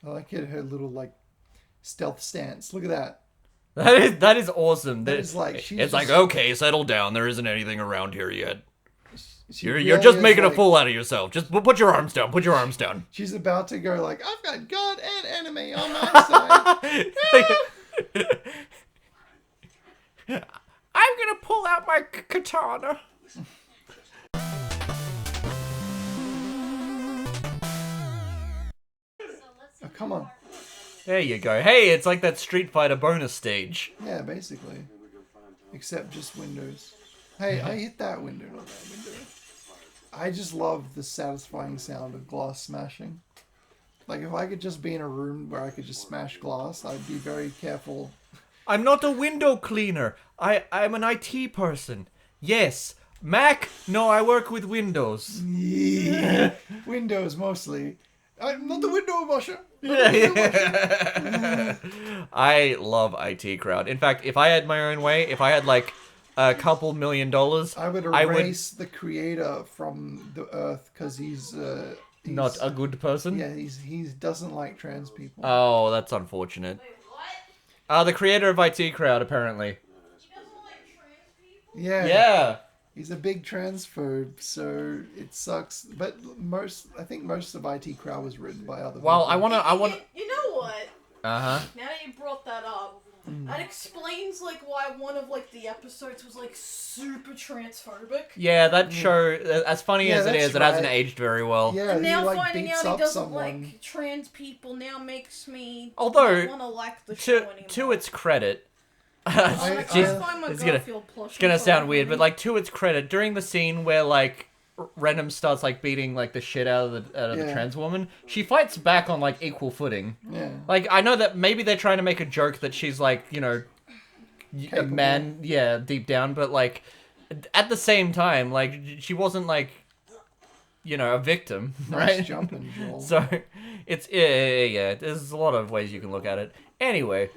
I like her little like stealth stance. Look at that. That is awesome. That is like she's It's just, like, okay, settle down. There isn't anything around here yet. she You're really just is making a like, fool out of yourself. Just put your arms down. Put your arms down. she's about to go like, I've got God and enemy on my side. I'm gonna pull out my katana. Oh, come on. There you go. Hey, it's like that Street Fighter bonus stage. Yeah, basically. Except just windows. Hey, I hit that window, not that window. I just love the satisfying sound of glass smashing. Like, if I could just be in a room where I could just smash glass, I'd be very careful. I'm not a window cleaner. I'm an IT person. Yes. Mac? No, I work with Windows. Yeah. Windows, mostly. I'm not the window washer. Yeah. I love IT Crowd. In fact, if I had my own way, if I had like a couple $1,000,000, I would erase the creator from the earth because he's not a good person. Yeah, he doesn't like trans people. Oh, that's unfortunate. Wait, what? The creator of IT Crowd, apparently. He doesn't like trans people? Yeah. Yeah. He's a big transphobe, so it sucks. But I think most of IT Crowd was written by other Well, people. I wanna. You know what? Uh-huh. Now that you brought that up, that explains like why one of like the episodes was like super transphobic. Yeah, that show, as funny as it that's is, it hasn't right. aged very well. Yeah, And now he, like, finding beats out he up doesn't someone. like trans people now makes me Although, not want to like the show anymore. to its credit, I Jeez, find my it's gonna- Garfield plush. it's gonna sound weird, but like to its credit, during the scene where like Renham starts like beating like the shit out of the Yeah. trans woman, she fights back on like equal footing. Yeah. Like I know that maybe they're trying to make a joke that she's like, you know, a Capable. man, yeah, deep down, but like at the same time, like she wasn't like, you know, a victim, Nice right? jumping, Joel. So it's yeah. There's a lot of ways you can look at it. Anyway,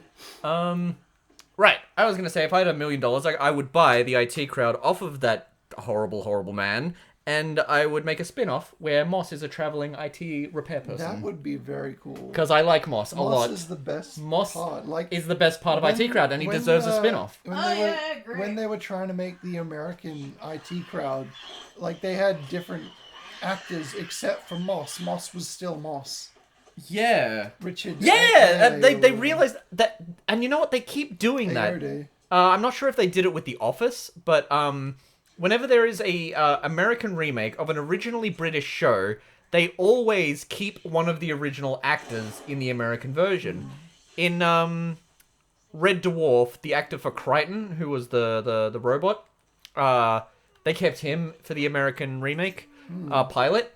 right. I was gonna say if I had $1,000,000, I would buy the IT Crowd off of that horrible man, and I would make a spin-off where Moss is a traveling IT repair That person. would be very cool. Because I like Moss a lot. Moss is the best Moss part. Like, is the best part of IT Crowd, and he deserves a spin-off. When Oh, they yeah, were, I agree. When they were trying to make the American IT Crowd, like they had different actors except for Moss. Moss was still Moss. Yeah. Richard. Yeah, Ayoade they or realized that, and you know what? They keep doing that. Ayoade. I'm not sure if they did it with The Office, but whenever there is a American remake of an originally British show, they always keep one of the original actors in the American version. In Red Dwarf, the actor for Crichton, who was the robot, they kept him for the American remake pilot.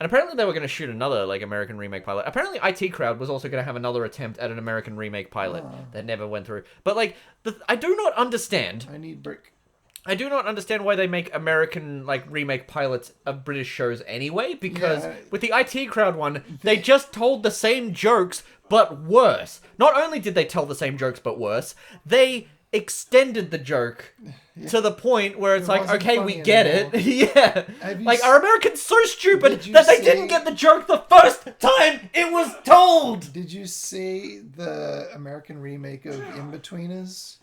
And apparently they were going to shoot another like American remake pilot. Apparently IT Crowd was also going to have another attempt at an American remake pilot that never went through. But like, I do not understand. I need brick. I do not understand why they make American like remake pilots of British shows anyway. Because Yeah. with the IT Crowd one, they just told the same jokes but worse. Not only did they tell the same jokes but worse, they extended the joke to the point where it's It like, wasn't okay, we funny get anymore. it. Yeah. Have you Like, s- are Americans so stupid Did you that they see- didn't get the joke the first time it was told? Did you see the American remake of In-Betweeners?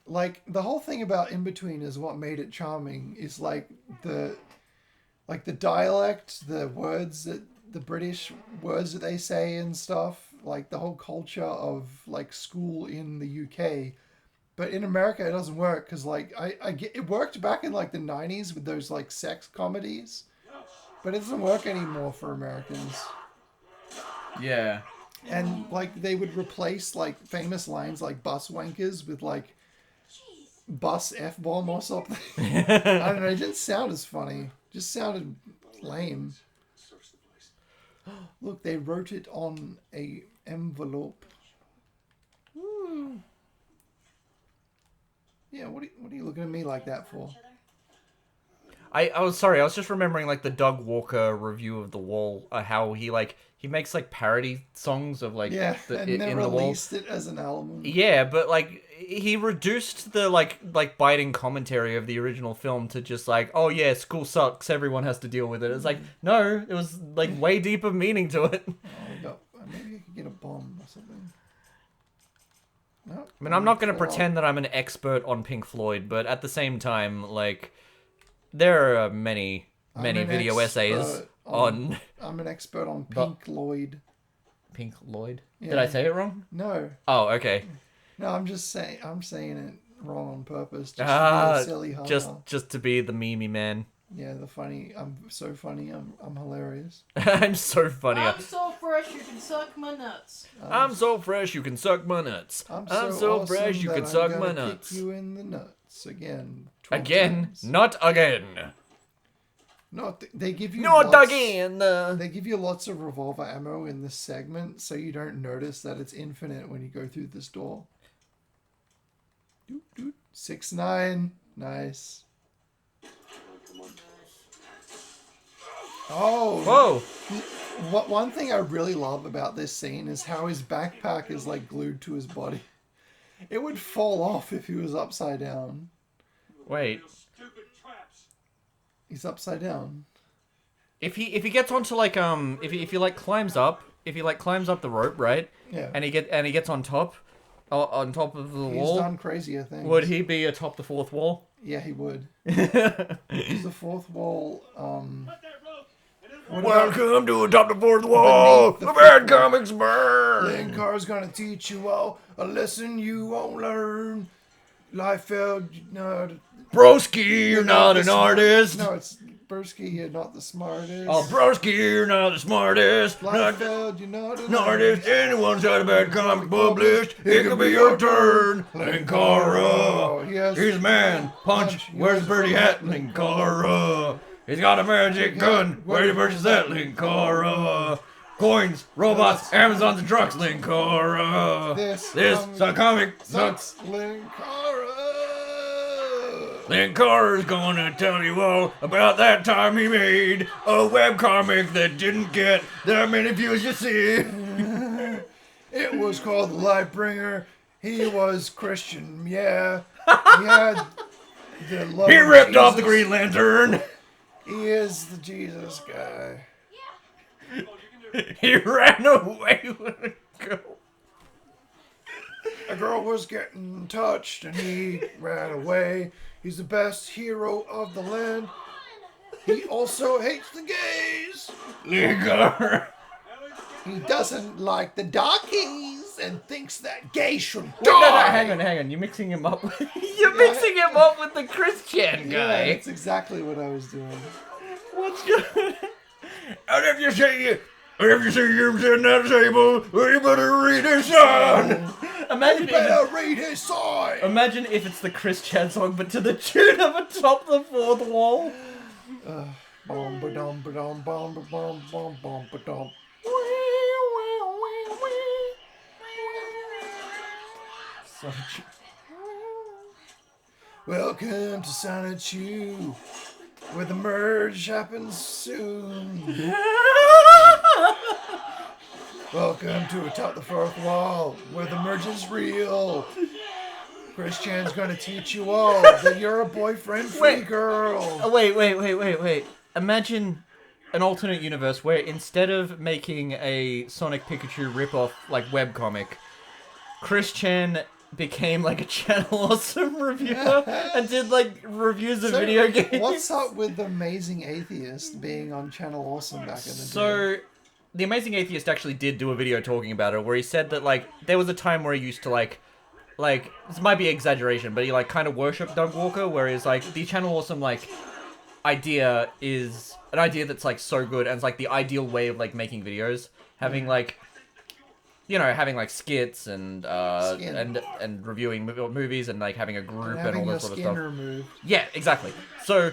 Like, the whole thing about In-Betweeners, what made it charming is like the dialect, the words that the British words that they say and stuff, like the whole culture of like school in the UK. But in America, it doesn't work because like I get it worked back in like the 90s with those like sex comedies, but it doesn't work anymore for Americans. Yeah. And like they would replace like famous lines like bus wankers with like bus F-bomb or something. I don't know, it didn't sound as funny. Just sounded lame. Look, they wrote it on a envelope. Yeah, what are you looking at me like that for? I was sorry, I was just remembering like the Doug Walker review of The Wall, how he makes like parody songs of like Yeah, the, and in never The Wall. released it as an album. Yeah, but like he reduced the like biting commentary of the original film to just like, oh yeah, school sucks, everyone has to deal with it. It's like, no, it was like way deeper meaning to it. Maybe get a bomb or something. No. I mean, I'm not going to pretend that I'm an expert on Pink Floyd, but at the same time, like, there are many video essays on... I'm an expert on Pink Lloyd. Pink Lloyd? Yeah. Did I say it wrong? No. Oh, okay. No, I'm saying it wrong on purpose. Just to be a silly haha. Just to be the memey man. Yeah, the funny. I'm so funny. I'm hilarious. I'm so funny. I'm so fresh you can suck my nuts. I'm so fresh you can suck my nuts. I'm so awesome fresh you that can I'm suck gonna my nuts. Kick you in the nuts again. 12 Again, times. not again. They give you Not lots, again. They give you lots of revolver ammo in this segment, so you don't notice that it's infinite when you go through this door. 6-9, nice. Oh, Whoa! one thing I really love about this scene is how his backpack is like glued to his body. It would fall off if he was upside down. Wait. He's upside down. If he gets onto like if he like climbs up the rope, right? Yeah. And he gets on top of the He's wall. done crazier things. Would he be atop the fourth wall? Yeah, he would. Because the fourth wall. Welcome to atop the fourth wall. The The bad comics burn. Linkar's gonna teach you all a lesson you won't learn. Liefeld, no. Broski, you're not an artist. No, it's Bursky, you're not the smartest. Oh, Broski, you're not the smartest. Not Liefeld, you're not an artist. Anyone's got a bad comic published. It could be your turn. Linkara. He's a man. Punch. Where's the birdie hat? Linkara. He's got a magic gun. Where do you purchase that? Linkara. Coins, robots, Amazons, and trucks. Linkara. This is a comic sucks. Linkara. Linkara's gonna tell you all about that time he made a webcomic that didn't get that many views, you see. It was called The Lightbringer. He was Christian, yeah. He had the love He of ripped off the Jesus. Green Lantern. He is the Jesus guy. He ran away with a girl. A girl was getting touched and he ran away. He's the best hero of the land. He also hates the gays. Linkara. He doesn't like the darkies and thinks that gays should die. No, hang on. You're mixing him up. You're mixing him up with the Christian Yeah, guy. that's exactly what I was doing. What's going? And if you see him sitting at the table, you better read his sign. Read his sign. Imagine if it's the Christian song, but to the tune of Atop the Fourth Wall. Bom ba dum ba dum bom ba bom bom bom ba dum. Welcome to Sonic Chew, where the merge happens soon. Welcome to Atop the Fourth Wall, where the merge is real. Christian's gonna teach you all that you're a boyfriend-free girl. Oh, wait. Imagine an alternate universe where instead of making a Sonic Pikachu ripoff like webcomic, Christian became like a Channel Awesome reviewer and did like reviews of video games. What's up with the Amazing Atheist being on Channel Awesome back in the day? So, the Amazing Atheist actually did do a video talking about it, where he said that like there was a time where he used to like this might be exaggeration, but he like kind of worshipped Doug Walker, whereas like the Channel Awesome like idea is an idea that's like so good and it's like the ideal way of like making videos, having like, you know, having like skits and and reviewing movies and like having a group and all that sort of stuff. Removed. Yeah, exactly. So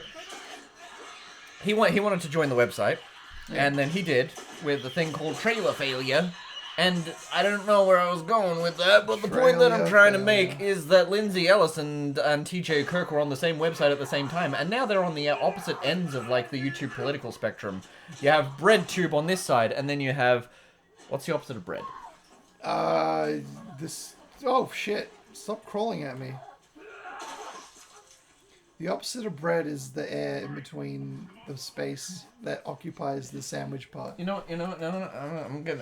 he wanted to join the website, and then he did with a thing called Trailer Failure. And I don't know where I was going with that, but the point that I'm trying to make is that Lindsay Ellis and TJ Kirk were on the same website at the same time, and now they're on the opposite ends of like the YouTube political spectrum. You have BreadTube on this side, and then you have, what's the opposite of bread? This. Oh shit! Stop crawling at me. The opposite of bread is the air in between the space that occupies the sandwich part. No,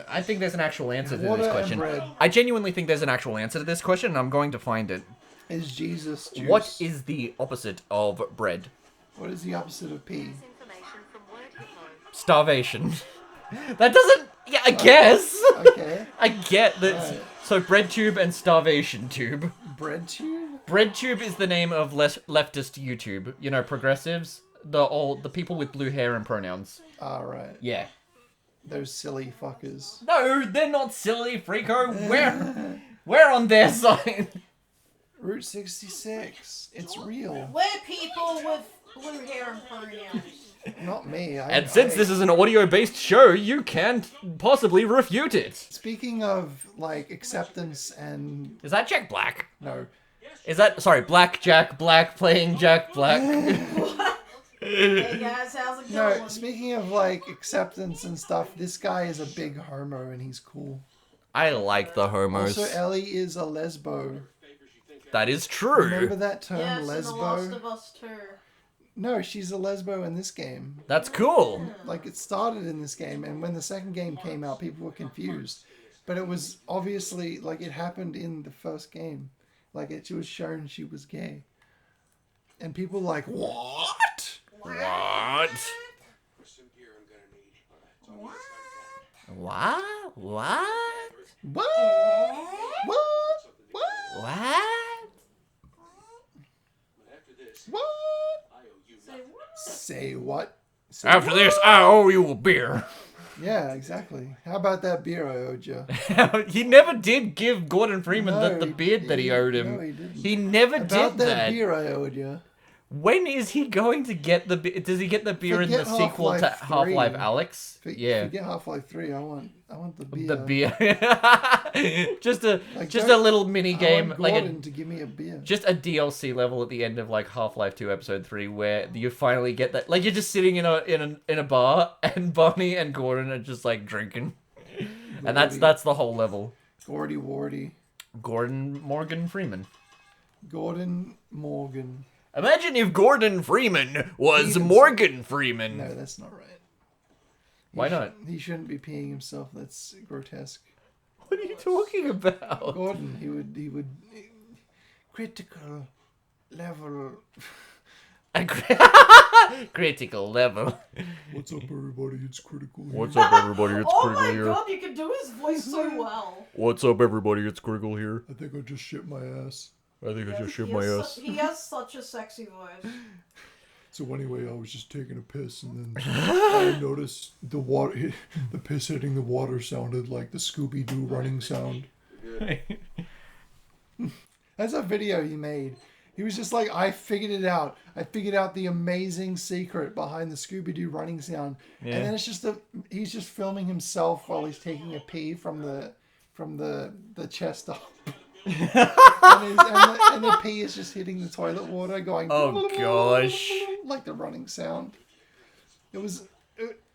I think there's an actual answer to Water this and question. bread. I genuinely think there's an actual answer to this question, and I'm going to find it. Is Jesus juice? What is the opposite of bread? What is the opposite of pee? Starvation. That doesn't... Yeah, I guess. Okay. I get that. Right. So bread tube and starvation tube. Bread tube? BreadTube is the name of leftist YouTube. You know, progressives, the people with blue hair and pronouns. Right. Yeah. Those silly fuckers. No, they're not silly, Freako. We're on their side. Route 66. It's real. We're people with blue hair and pronouns. Not me. And since this is an audio-based show, you can't possibly refute it. Speaking of, like, acceptance and... Is that Jack Black? No. Is that... Sorry, Jack Black playing Jack Black. Hey guys, how's it going? No, speaking of, like, acceptance and stuff, this guy is a big homo and he's cool. I like the homos. Also, Ellie is a lesbo. That is true. Remember that term, Yes, lesbo? and The Last of Us too. No, she's a lesbo in this game. That's cool. Like, it started in this game, and when the second game came out, people were confused. But it was obviously, like, it happened in the first game. Like, it was shown she was gay. And people were like, what? What? What? What? What? What? What? What? What? Say what? Say After what? this, I owe you a beer. Yeah, exactly. How about that beer I owed you? He never did give Gordon Freeman No, the beard that he owed him. No, he didn't. He never About did that beer I owed you. When is he going to get the beer? Does he get the beer in the Forget sequel to Half-Life 3. Half-Life Alyx? Yeah. Forget Half-Life 3. I want the beer. The beer. just a Like, a don't- little mini I game, want like Gordon to give me a beer. just a DLC level at the end of like Half-Life 2 Episode 3 where you finally get that, like you're just sitting in a bar and Bonnie and Gordon are just like drinking. And that's the whole level. Gordy Wardy. Gordon Morgan Freeman. Gordon Morgan. Imagine if Gordon Freeman was Freeman's- Morgan Freeman. No, that's not right. Why not? He shouldn't be peeing himself. That's grotesque. What are you talking about? Gordon, he would critical level. Critical level. What's up, everybody? It's critical. What's up, everybody? It's Oh Critical my here. god, you can do his voice so well. What's up, everybody? It's Critical here. I think I just shit my ass. I think I just shit He my has ass. He has such a sexy voice. So anyway, I was just taking a piss, and then I noticed the water, the piss hitting the water sounded like the Scooby-Doo running sound. That's a video he made. He was just like, I figured it out. I figured out the amazing secret behind the Scooby-Doo running sound. Yeah. And then it's just he's just filming himself while he's taking a pee from the chest up. and the pee is just hitting the toilet water, going. Oh gosh. Like the running sound. It was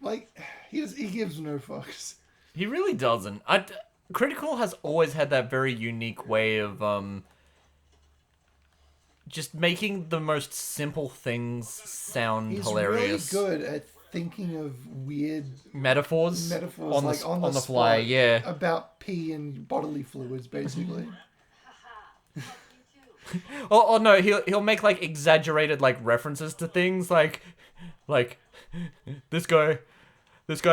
like he gives no fucks. He really doesn't. Critical has always had that very unique way of just making the most simple things sound He's hilarious. really good at thinking of weird Metaphors metaphors, on like the, on on the the fly. spot, Yeah. about pee and bodily fluids, basically. Oh no, he'll make like exaggerated like references to things like this guy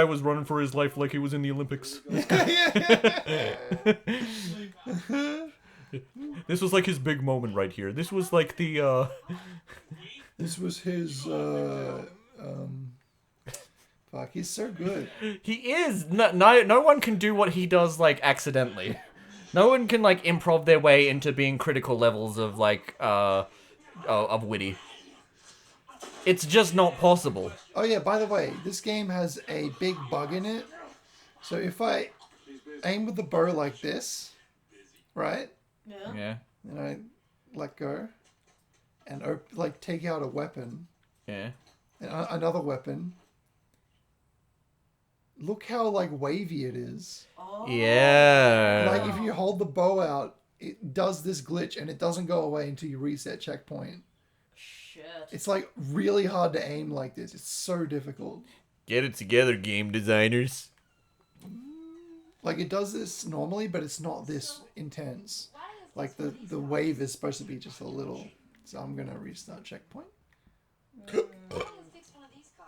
was running for his life like he was in the Olympics. This was like his big moment right here. This was like the This was his. Fuck, he's so good. he is no one can do what he does like accidentally. No one can like improv their way into being critical levels of like of witty. It's just not possible. Oh yeah, by the way, this game has a big bug in it. So if I aim with the bow like this, right, Yeah. Yeah. and I let go, and like take out a weapon, Yeah. and another weapon. Look how like wavy it is. Oh. Yeah. Like if you hold the bow out, it does this glitch and it doesn't go away until you reset checkpoint. Shit. It's like really hard to aim like this. It's so difficult. Get it together, game designers. Like it does this normally, but it's not this intense. Like the wave is supposed to be just a little. So I'm gonna restart checkpoint.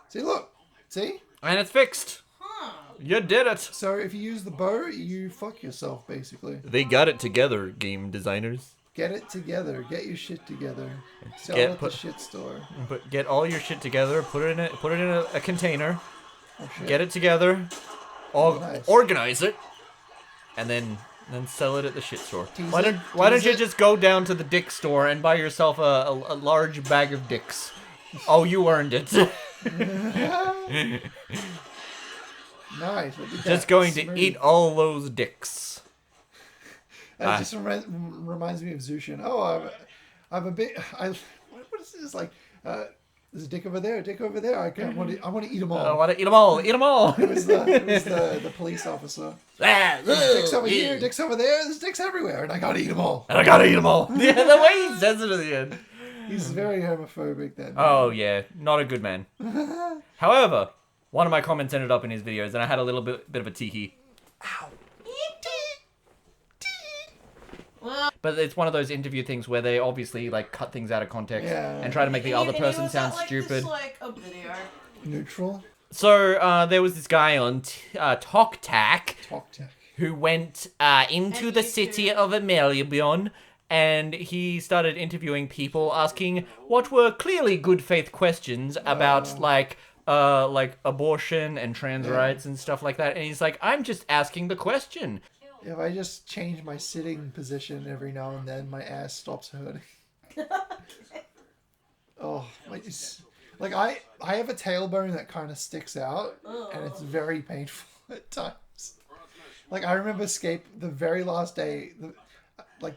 See, look. See? And it's fixed. Huh. You did it. So if you use the bow, you fuck yourself basically. They got it together, game designers. Get it together. Get your shit together. Sell Get it at put- the shit store. But get all your shit together. Put it in a container. Oh, shit. Get it together. Nice. Organize it. And then sell it at the shit store. Tease Why it, don't tease you it. just go down to the dick store and buy yourself a large bag of dicks? Oh, you earned it. Nice. Look at Just that. going to Smooth. eat all those dicks. That just reminds me of Zushin. Oh, I'm a bit. What is this like? There's a dick over there. A dick over there. I want to eat them all. I want to eat them all. Eat them all. It was the police officer. There's dicks over here. Dicks over there. There's dicks everywhere, and I gotta eat them all. And I gotta eat them all. Yeah, the way he says it at the end. He's very homophobic. Then. Oh yeah, not a good man. However, one of my comments ended up in his videos, and I had a little bit of a tee-hee. Well, But it's one of those interview things where they obviously like cut things out of context Yeah. and try to make the other and he person was sound at, like, stupid. This, like a video. Neutral. So there was this guy on Tok Tak Talk tech. who went into the YouTube. city of Amelion, and he started interviewing people, asking what were clearly good faith questions about like abortion and trans rights and stuff like that. And he's like, I'm just asking the question. If I just change my sitting position every now and then, my ass stops hurting. Oh, like I have a tailbone that kind of sticks out, and it's very painful at times. Like I remember the very last day,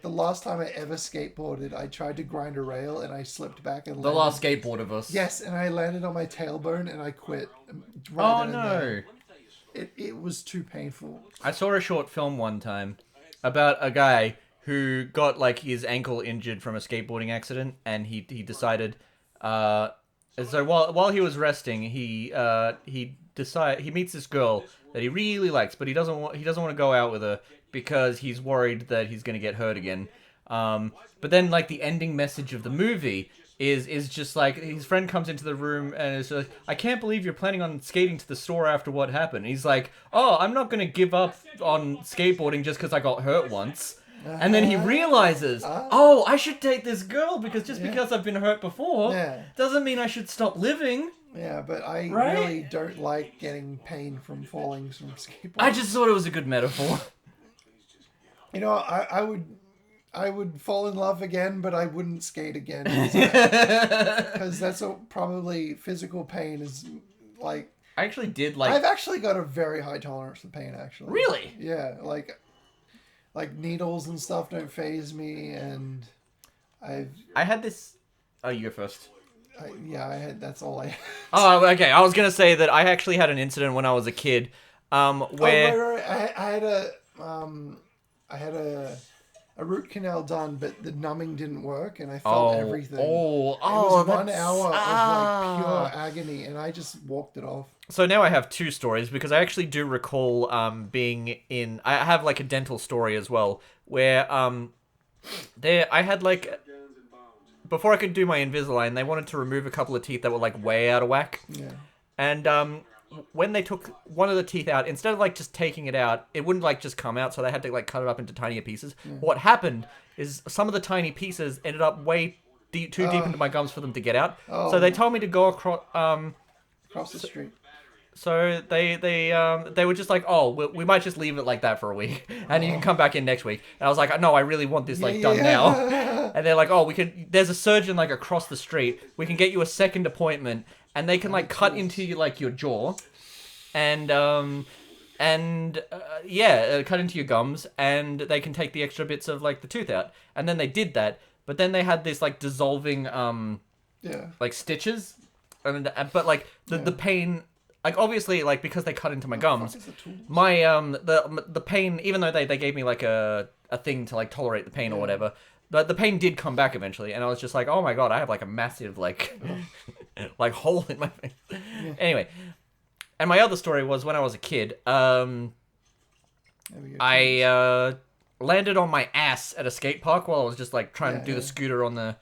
the last time I ever skateboarded, I tried to grind a rail and I slipped back and The last skateboard of us. Yes, and I landed on my tailbone and I quit. Oh Right then and no. there. It was too painful. I saw a short film one time about a guy who got like his ankle injured from a skateboarding accident, and he decided so while he was resting, he meets this girl that he really likes, but he doesn't want to go out with her because he's worried that he's going to get hurt again. But then like the ending message of the movie is just like his friend comes into the room and is like, I can't believe you're planning on skating to the store after what happened. And he's like, oh, I'm not going to give up on skateboarding just because I got hurt once. And then he realizes, oh, I should date this girl because because I've been hurt before doesn't mean I should stop living. Yeah, but I Right? really don't like getting pain from falling from skateboarding. I just thought it was a good metaphor. You know, I would fall in love again, but I wouldn't skate again. Because that's probably physical pain is like... I actually did like... I've actually got a very high tolerance for pain, actually. Really? Yeah, like needles and stuff don't faze me, and I had this... Oh, you go first. that's all I had. Oh, okay. I was going to say that I actually had an incident when I was a kid where... Right. I had a root canal done, but the numbing didn't work, and I felt everything. It was 1 hour of like pure agony, and I just walked it off. So now I have two stories, because I actually do recall being in... I have like a dental story as well, where I had like... Before I could do my Invisalign, they wanted to remove a couple of teeth that were like way out of whack. Yeah. And when they took one of the teeth out, instead of like just taking it out, it wouldn't like just come out, so they had to like cut it up into tinier pieces. What happened is some of the tiny pieces ended up way too deep into my gums for them to get out. So they told me to go across Across the street. so they were just like, oh, we might just leave it like that for a week, and you can come back in next week. And I was like, no, I really want this like done now. And they're like, oh, there's a surgeon like across the street. We can get you a second appointment, and they can like cut into like your jaw, and cut into your gums, and they can take the extra bits of like the tooth out. And then they did that, but then they had this like dissolving like stitches, but like the pain. Like obviously, like because they cut into my gums, my the pain. Even though they gave me like a thing to like tolerate the pain or whatever, the pain did come back eventually, and I was just like, oh my god, I have like a massive like like hole in my face. Yeah. Anyway, and my other story was when I was a kid. There we go, I landed on my ass at a skate park while I was just like trying to do the scooter on the.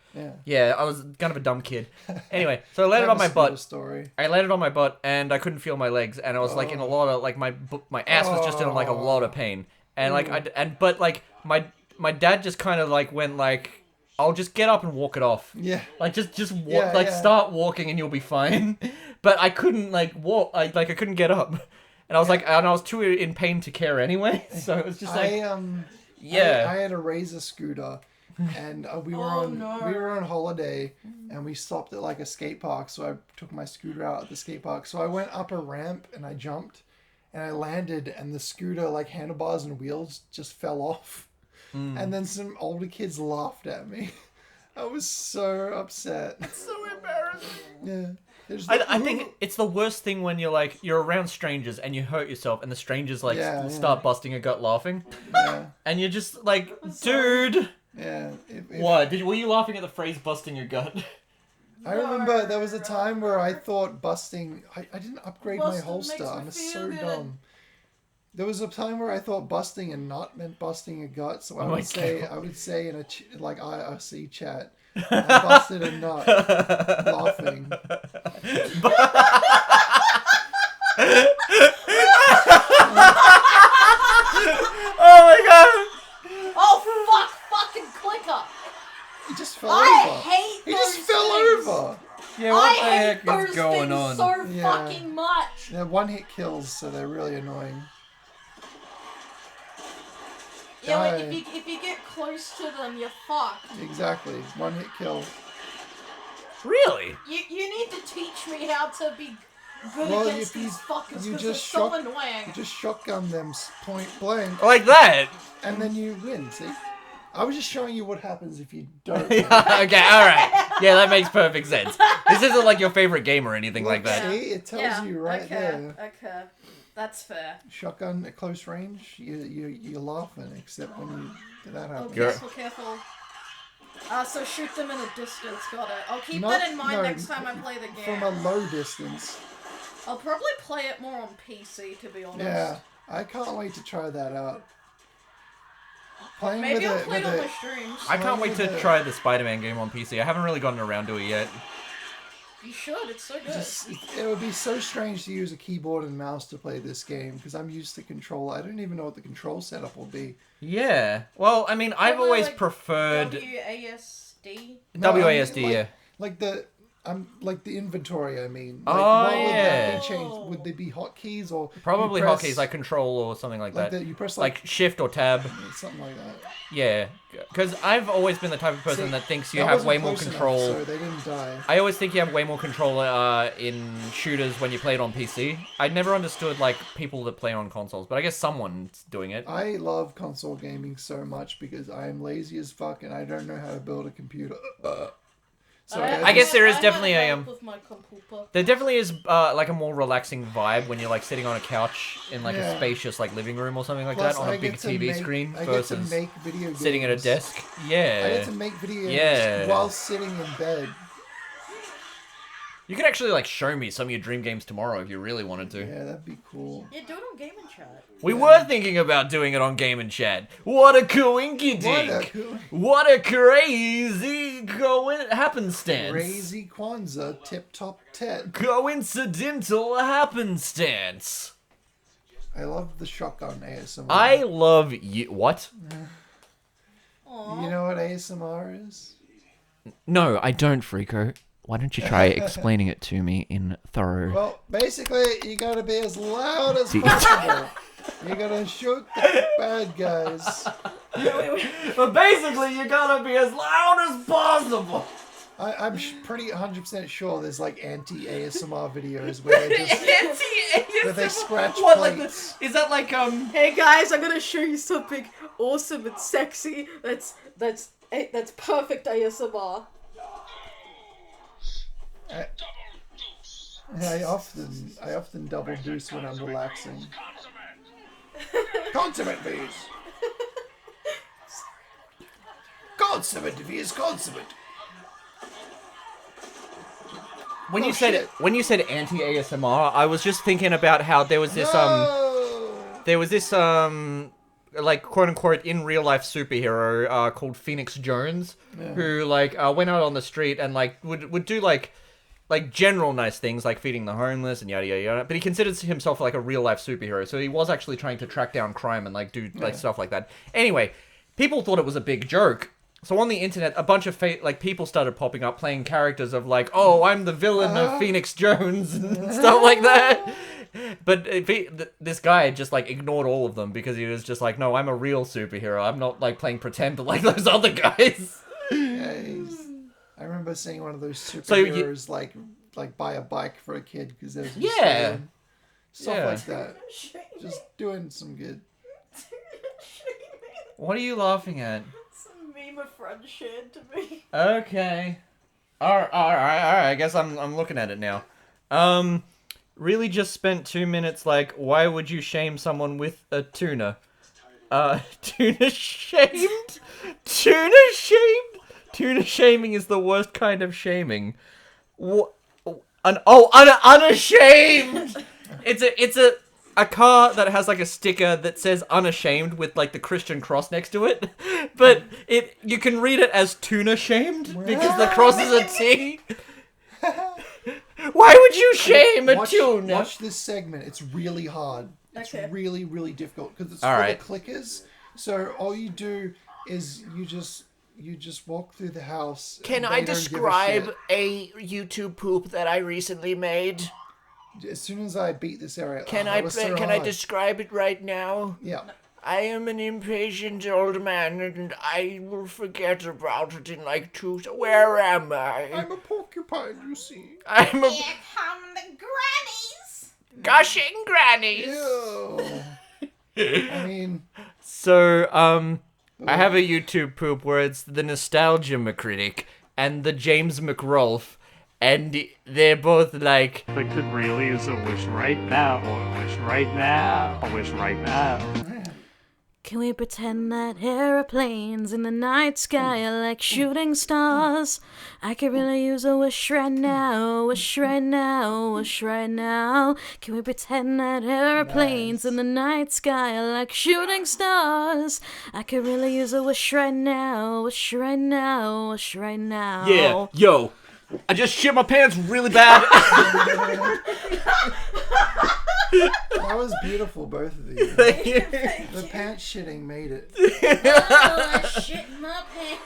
Yeah. I was kind of a dumb kid. Anyway, so I I landed have on my a scooter butt. story. I landed on my butt and I couldn't feel my legs, and I was like in a lot of like my ass was just in like a lot of pain, and like but like my dad just kind of like went like, I'll just get up and walk it off. Yeah. Like just walk, start walking and you'll be fine. But I couldn't like walk, I couldn't get up, and I was like, and I was too in pain to care anyway. So it was just like, I had a Razor scooter, and we were on holiday, and we stopped at like a skate park. So I took my scooter out at the skate park. So I went up a ramp and I jumped, and I landed, and the scooter like handlebars and wheels just fell off, and then some older kids laughed at me. I was so upset. it's so embarrassing. Yeah. I think it's the worst thing when you're around strangers and you hurt yourself and the strangers start busting a gut laughing. Yeah. And you're just like, dude. Yeah. What? Were you laughing at the phrase busting your gut? I remember there was a time where I thought busting... I didn't upgrade my holster. I'm so dumb. There was a time where I thought busting a nut meant busting a gut. So I would say in a IRC chat, I busted a nut, laughing. Oh my god! Oh fuck! Fucking clicker! He just fell I over. hate He those just fell things. over. Yeah, what the I heck hate those is going things on? so Yeah. fucking much. They're one-hit kills, so they're really annoying. Yeah, like, Die. if you get close to them, you're fucked. Exactly. One-hit kill. Really? You need to teach me how to be good Well, against if you- these fuckers you because they're just so You annoying. just shotgun them point blank, Like that? and then you win, see? I was just showing you what happens if you don't. Okay, alright. Yeah, that makes perfect sense. This isn't like your favorite game or anything like that. See? It tells you right there. Okay, that's fair. Shotgun at close range, you're laughing, except when that Oh, happens. careful. So shoot them in a distance, got it. I'll keep that in mind next time I play the game. From a low distance. I'll probably play it more on PC, to be honest. Yeah, I can't wait to try that out. Playing Maybe I'll with play it on my streams. I can't wait to try the Spider-Man game on PC. I haven't really gotten around to it yet. You should, it's so good. It would be so strange to use a keyboard and mouse to play this game, because I'm used to control. I don't even know what the control setup will be. Yeah. Well, I mean, I've Probably, always like, preferred... WASD? No, WASD, yeah. Like the inventory, I mean. Oh, What would yeah. that be changed? Would they be hotkeys or... Probably you press- hotkeys, like Control or something like that. You press Like Shift or Tab. something like that. Yeah. Because I've always been the type of person See, that thinks you that have wasn't way more close enough, control... so they didn't die. I always think you have way more control in shooters when you play it on PC. I never understood like people that play on consoles, but I guess someone's doing it. I love console gaming so much because I am lazy as fuck and I don't know how to build a computer. So I guess there is definitely I a, have help with my computer. There definitely is like a more relaxing vibe when you're like sitting on a couch in like a Yeah. spacious like living room or something like Plus, that on a I big get to TV make- screen I get to versus make video games. sitting at a desk. I Yeah. get to make video games Yeah. while sitting in bed. You could actually like show me some of your dream games tomorrow if you really wanted to. Yeah, that'd be cool. Yeah, do it on Game and Chat. We were thinking about doing it on Game and Chat. What a coinkydink! What a crazy happenstance! Crazy Kwanzaa, tip top tet. Coincidental happenstance. I love the shotgun ASMR. I love you. What? Aww. You know what ASMR is? No, I don't, Freako. Why don't you try explaining it to me in thorough... Well, basically, you gotta be as loud as possible. You gotta shoot the bad guys. But basically, you gotta be as loud as possible. I'm pretty 100% sure there's like anti-ASMR videos where they just where they scratch What, like plates. is that like Hey guys, I'm gonna show you something awesome and sexy. That's perfect ASMR. I often double deuce when I'm relaxing. Consummate, please. consummate if he is consummate. When Oh, you said shit. when you said anti ASMR, I was just thinking about how there was this like quote unquote in real life superhero called Phoenix Jones, who like went out on the street and like would do like general nice things like feeding the homeless and yada yada yada. But he considers himself like a real life superhero, so he was actually trying to track down crime and like do like stuff like that. Anyway, people thought it was a big joke. So on the internet, a bunch of people started popping up playing characters of like, oh, I'm the villain of Phoenix Jones and stuff like that. But this guy just like ignored all of them because he was just like, no, I'm a real superhero. I'm not like playing pretend like those other guys. Yeah, I remember seeing one of those superheroes like buy a bike for a kid because there's stuff like that. Just doing some good. What are you laughing at? Some meme a friend shared to me. Okay. All right. I guess I'm looking at it now. Really just spent 2 minutes like, why would you shame someone with a tuna? Tuna shamed? Tuna shamed? Tuna shaming is the worst kind of shaming. Unashamed! It's a car that has like a sticker that says unashamed with like the Christian cross next to it. But you can read it as tuna shamed because the cross is a T. Why would you shame a tuna? Watch this segment. It's really hard. It's really, really difficult because it's All full right. of clickers. So all you do is you just walk through the house. Can and I they don't give describe a a YouTube poop that I recently made? shit. As soon as I beat this area, Can that was so I hard. describe it right now? Yeah. I am an impatient old man, and I will forget about it in like 2. Where am I? I'm a porcupine, you see. I'm a Here come the grannies. gushing grannies. Ew. I mean, So, I have a YouTube poop where it's the Nostalgia McCritic and the James McRolf, and they're both like, I could really use a wish right now, or a wish right now, a wish right now. Can we pretend that aeroplanes in the night sky are like shooting stars? I could really use a wish right now, wish right now, wish right now. Can we pretend that aeroplanes in the night sky are like shooting stars? I could really use a wish right now, wish right now, wish right now. yeah, yo, I just shit my pants really bad. that was beautiful, both of you. Thank you. The pants shitting made it. Oh, I shit my pants.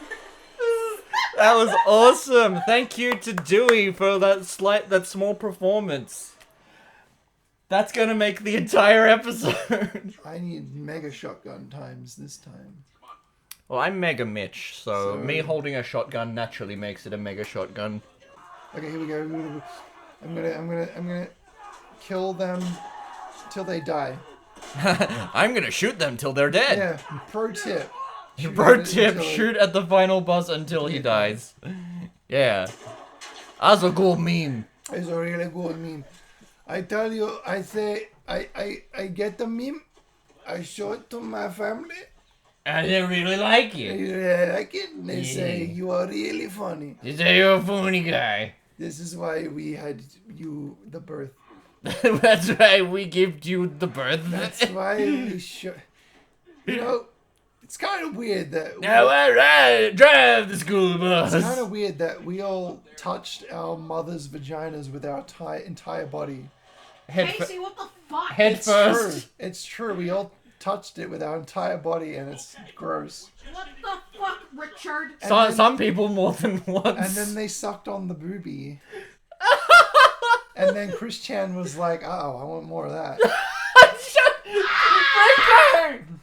That was awesome. Thank you to Dewey for that small performance. That's gonna make the entire episode. I need mega shotgun times this time. Well, I'm Mega Mitch, so me holding a shotgun naturally makes it a mega shotgun. Okay, here we go. I'm gonna kill them till they die. I'm gonna shoot them till they're dead. Yeah. Pro tip. Shoot Pro at it tip, until- shoot at the final boss until he dies. Yeah. That's a cool meme. It's a really good meme. I tell you, I say, I get the meme. I show it to my family. And they really like They you. really like it. And they say you are really funny. You say you're a funny guy. This is why we had you the birth. That's why we gave you the birth. That's why we should. You know, it's kind of weird that. Now alright, drive the school bus. It's kind of weird that we all touched our mother's vaginas with our entire body. Casey, what the fuck? Head It's first. true. It's true. We all touched it with our entire body, and it's gross. What the fuck, Richard? Some people more than once. And then they sucked on the boobie. And then Chris Chan was like, "Oh, I want more of that."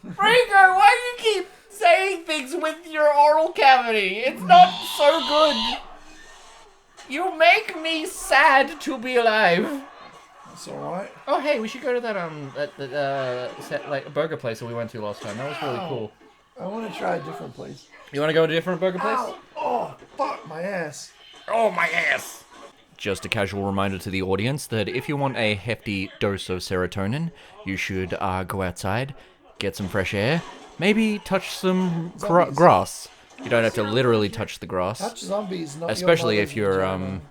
Freako, why do you keep saying things with your oral cavity? It's not so good. You make me sad to be alive. It's all right. Oh, hey, we should go to that burger place that we went to last time. That was really cool. I want to try a different place. You want to go to a different burger place? Ow! Oh, fuck my ass. Oh, my ass. Just a casual reminder to the audience that if you want a hefty dose of serotonin, you should go outside, get some fresh air, maybe touch some grass. You don't have to literally touch the grass. Touch zombies, not Especially your if you're vagina.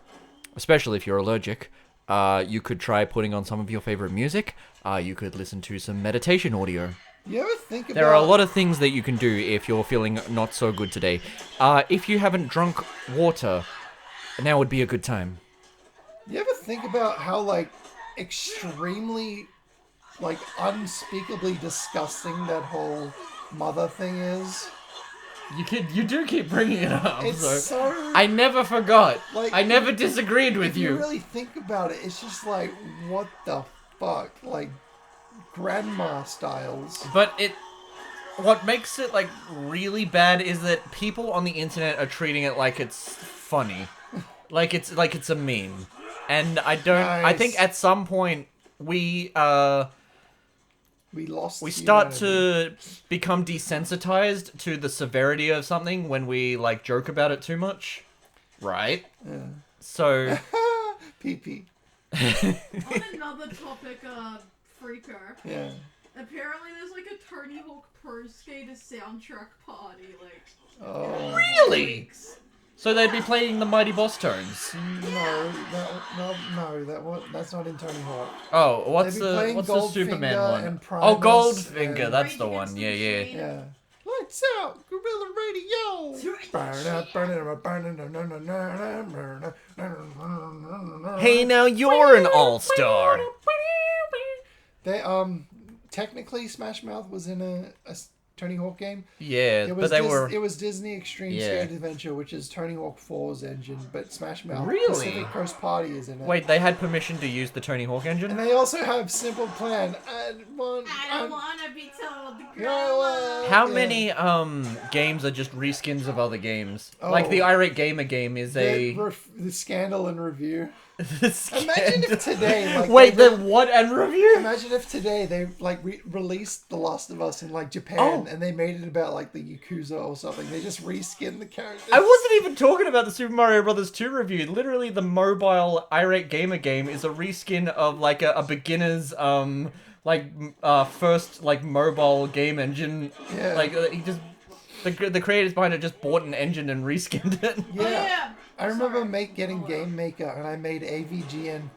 especially if you're allergic. You could try putting on some of your favorite music. You could listen to some meditation audio. You ever think about... There are a lot of things that you can do if you're feeling not so good today. If you haven't drunk water, now would be a good time. You ever think about how, like, extremely, like, unspeakably disgusting that whole mother thing is? You do keep bringing it up. It's so... I never forgot. Like, I never disagreed with if you you. really think about it, it's just like, what the fuck? Like, grandma styles. But what makes it like really bad is that people on the internet are treating it like it's funny, like it's a meme, and I don't. Nice. I think at some point we start humanity. to become desensitized to the severity of something when we like joke about it too much, right? Yeah. So Pee-pee. On another topic, Freako. Yeah. Apparently there's like a Tony Hawk Pro Skater soundtrack party, like... Oh. really, so they'd be playing the Mighty Boss tones. No, that's not in Tony Hawk. Oh, what's They'd be the Playing Superman Goldfinger one? and Oh, Primus Goldfinger, and- that's the Rage one. Against Yeah, the yeah. Machine. Yeah. Lights out, Gorilla Radio. Hey, now you're an all-star. They technically Smash Mouth was in a Tony Hawk game. Yeah, It but was they were... It was Disney Extreme Yeah. Skate Adventure, which is Tony Hawk 4's engine, but Smash Mouth Really? Pacific Coast Party is in it. Wait, they had permission to use the Tony Hawk And engine? they also have Simple Plan. I don't wanna be told the Go How Yeah. many games are just reskins of other games? Oh. Like the Irate Gamer game is a... The Scandal and Review. the Imagine if today, like, Wait, they the what and review? Imagine if today they like released The Last of Us in like Japan, Oh. and they made it about like the Yakuza or something. They just reskinned the characters. I wasn't even talking about the Super Mario Bros. 2 review. Literally, the mobile Irate Gamer game is a reskin of like a beginner's first like mobile game engine. Yeah. Like he just the creators behind it just bought an engine and reskinned it. Yeah. I remember getting Game Maker, and I made AVGN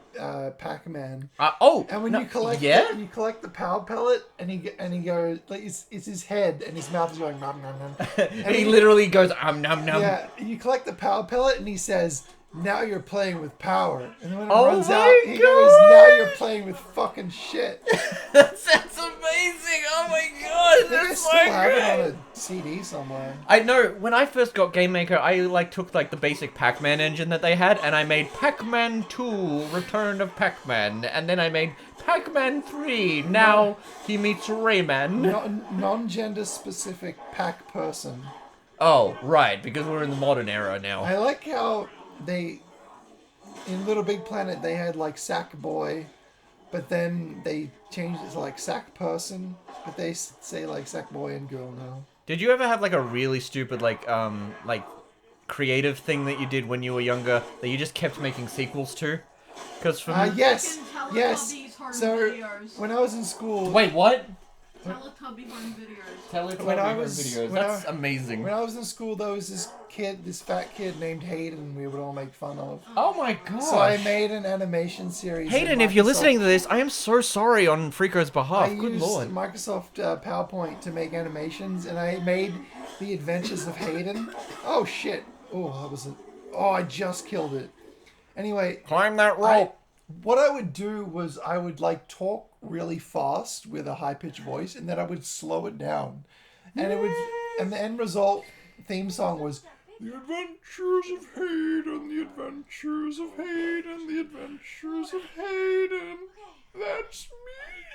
Pac-Man. And when you collect you collect the power pellet, and he goes like it's his head, and his mouth is going nom nom nom. And he literally goes nom nom. Yeah, you collect the power pellet, and he says, "Now you're playing with power." And then when it Oh runs my out, he goes, "Now you're playing with fucking shit." That's amazing! Oh my god, I think I that's still so have it good. on a CD somewhere. I know, when I first got Game Maker, I like took like the basic Pac-Man engine that they had, and I made Pac-Man 2, Return of Pac-Man, and then I made Pac-Man 3, now he meets Rayman. Non-gender specific Pac person. Oh, right, because we're in the modern era now. I like how they, in Little Big Planet, they had like Sack Boy, but then they changed it to like Sack Person, but they say like Sack Boy and Girl now. Did you ever have like a really stupid like creative thing that you did when you were younger that you just kept making sequels to? Because for me... Yes, Fucking yes. Teletubbies home So videos. when I was in school, Wait, what? Teletubby home videos. Teletubby When I home was- videos. when I- That's amazing. when I was in school, there was this fat kid named Hayden we would all make fun of. Oh my god. So I made an animation series. Hayden, in if you're Microsoft. listening to this, I am so sorry on Freako's behalf. I Good used lord. Microsoft PowerPoint to make animations, and I made The Adventures of Hayden. Oh shit! Oh, that was a... Oh, I just killed it. Anyway, Climb that rope. what I would do was I would like talk really fast with a high pitched voice, and then I would slow it down, and and the end result theme song was The Adventures of Hayden, The Adventures of Hayden, The Adventures of Hayden. That's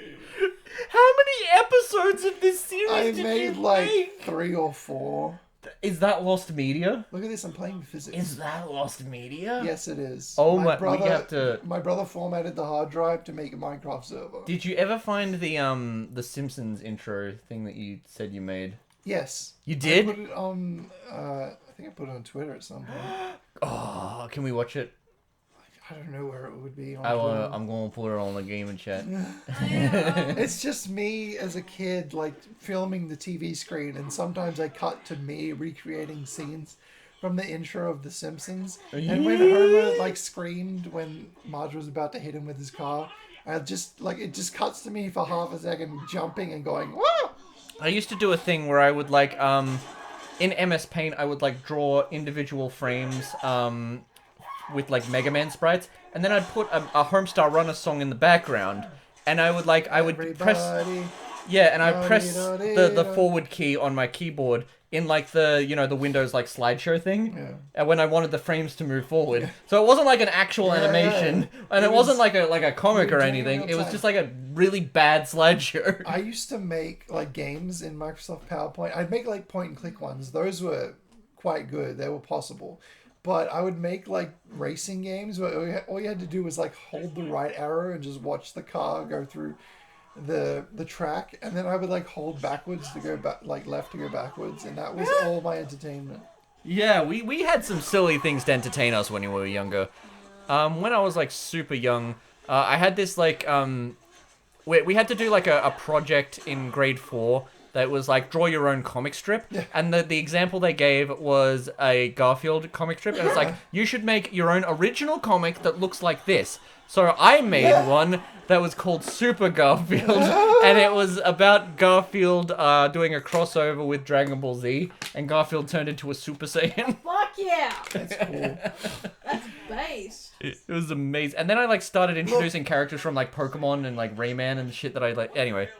me. How many episodes of this series I did made you like make? 3 or 4. Is that lost media? Look at this, I'm playing with physics. Is that lost media? Yes, it is. Oh my my- we brother, have to- My brother formatted the hard drive to make a Minecraft server. Did you ever find the Simpsons intro thing that you said you made? Yes. You did? I put it on. I think I put it on Twitter at some point. Oh, can we watch it? I don't know where it would be. On I'm gonna put it on the gaming chat. It's just me as a kid, like filming the TV screen, and sometimes I cut to me recreating scenes from the intro of The Simpsons. And when Homer like screamed when Marge was about to hit him with his car, I just like it just cuts to me for half a second jumping and going, "Whoa!" I used to do a thing where I would like in MS Paint I would like draw individual frames with like Mega Man sprites, and then I'd put a Homestar Runner song in the background, and I would press the forward key on my keyboard in like the Windows like slideshow thing, and when I wanted the frames to move forward. So it wasn't like an actual animation, and it wasn't like a comic or anything. It was just like a really bad slideshow. I used to make like games in Microsoft PowerPoint. I'd make like point and click ones. Those were quite good. They were possible. But I would make like racing games where all you had to do was like hold the right arrow and just watch the car go through the track, and then I would like hold backwards to go back, like left to go backwards, and that was all my entertainment. Yeah, we had some silly things to entertain us when we were younger. When I was like super young, I had this like we had to do like a project in grade 4 that was like draw your own comic strip, and the example they gave was a Garfield comic strip, and it's like you should make your own original comic that looks like this. So I made one that was called Super Garfield, and it was about Garfield doing a crossover with Dragon Ball Z, and Garfield turned into a Super Saiyan. Fuck yeah! That's cool. That's base. It was amazing. And then I like started introducing characters from like Pokemon and like Rayman and shit that I like. Anyway.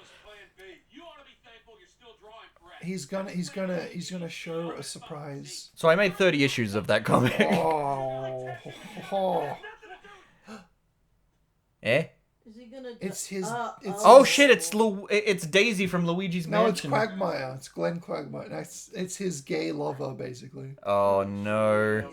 He's gonna show a surprise. So I made 30 issues of that comic. Oh. Eh? Is he gonna? It's his. Oh shit! It's Daisy from Luigi's No, it's Mansion. Quagmire. It's Glenn Quagmire. It's his gay lover, basically. Oh no.